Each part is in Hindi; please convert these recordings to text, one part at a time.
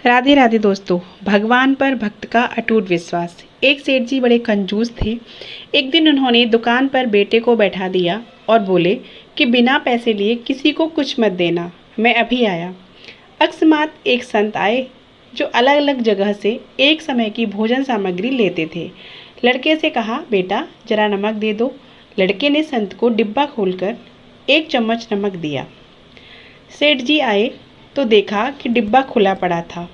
राधे राधे दोस्तों। भगवान पर भक्त का अटूट विश्वास। एक सेठ जी बड़े कंजूस थे। एक दिन उन्होंने दुकान पर बेटे को बैठा दिया और बोले कि बिना पैसे लिए किसी को कुछ मत देना, मैं अभी आया। अकस्मात एक संत आए जो अलग अलग जगह से एक समय की भोजन सामग्री लेते थे। लड़के से कहा, बेटा जरा नमक दे दो। लड़के ने संत को डिब्बा खोलकर 1 चम्मच नमक दिया। सेठ जी आए तो देखा कि डिब्बा खुला पड़ा था।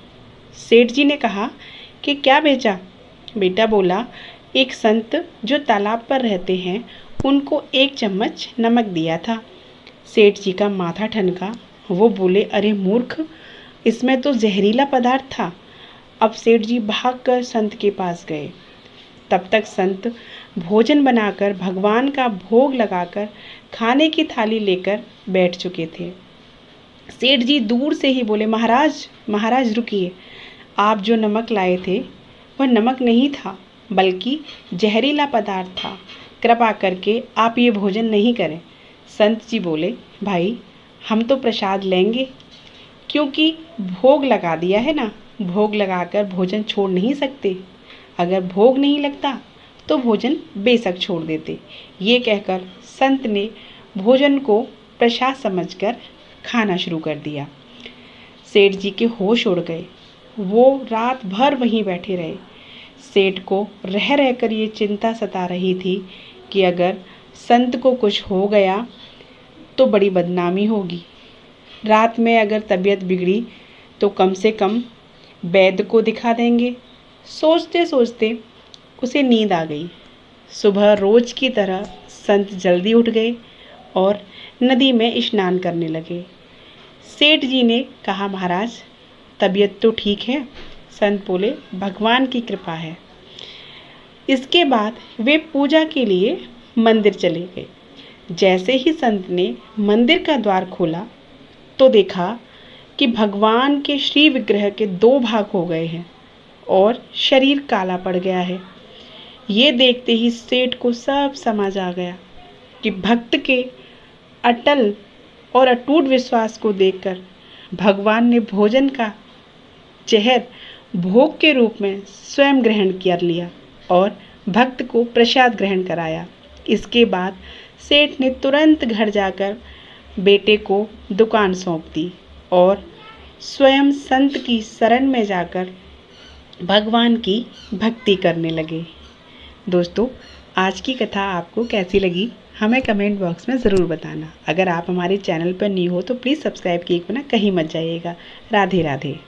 सेठ जी ने कहा कि क्या बेचा? बेटा बोला, एक संत जो तालाब पर रहते हैं उनको 1 चम्मच नमक दिया था। सेठ जी का माथा ठनका। वो बोले, अरे मूर्ख, इसमें तो जहरीला पदार्थ था। अब सेठ जी भागकर संत के पास गए। तब तक संत भोजन बनाकर भगवान का भोग लगाकर खाने की थाली लेकर बैठ चुके थे। सेठ जी दूर से ही बोले, महाराज महाराज रुकिए, आप जो नमक लाए थे वह नमक नहीं था बल्कि जहरीला पदार्थ था। कृपा करके आप ये भोजन नहीं करें। संत जी बोले, भाई हम तो प्रसाद लेंगे, क्योंकि भोग लगा दिया है ना, भोग लगाकर भोजन छोड़ नहीं सकते। अगर भोग नहीं लगता तो भोजन बेशक छोड़ देते। ये कहकर संत ने भोजन को प्रसाद समझकर खाना शुरू कर दिया। सेठ जी के होश उड़ गए। वो रात भर वहीं बैठे रहे। सेठ को रह रहकर ये चिंता सता रही थी कि अगर संत को कुछ हो गया तो बड़ी बदनामी होगी। रात में अगर तबीयत बिगड़ी तो कम से कम वैद्य को दिखा देंगे। सोचते सोचते उसे नींद आ गई। सुबह रोज की तरह संत जल्दी उठ गए और नदी में स्नान करने लगे। सेठ जी ने कहा, महाराज तबीयत तो ठीक है? संत बोले, भगवान की कृपा है। इसके बाद वे पूजा के लिए मंदिर चले गए। जैसे ही संत ने मंदिर का द्वार खोला तो देखा कि भगवान के श्री विग्रह के 2 भाग हो गए हैं और शरीर काला पड़ गया है। ये देखते ही सेठ को सब समझ आ गया कि भक्त के अटल और अटूट विश्वास को देखकर भगवान ने भोजन का जहर भोग के रूप में स्वयं ग्रहण कर लिया और भक्त को प्रसाद ग्रहण कराया। इसके बाद सेठ ने तुरंत घर जाकर बेटे को दुकान सौंप दी और स्वयं संत की शरण में जाकर भगवान की भक्ति करने लगे। दोस्तों, आज की कथा आपको कैसी लगी हमें कमेंट बॉक्स में ज़रूर बताना। अगर आप हमारे चैनल पर न्यू हो तो प्लीज़ सब्सक्राइब किए बिना कहीं मत जाइएगा। राधे राधे।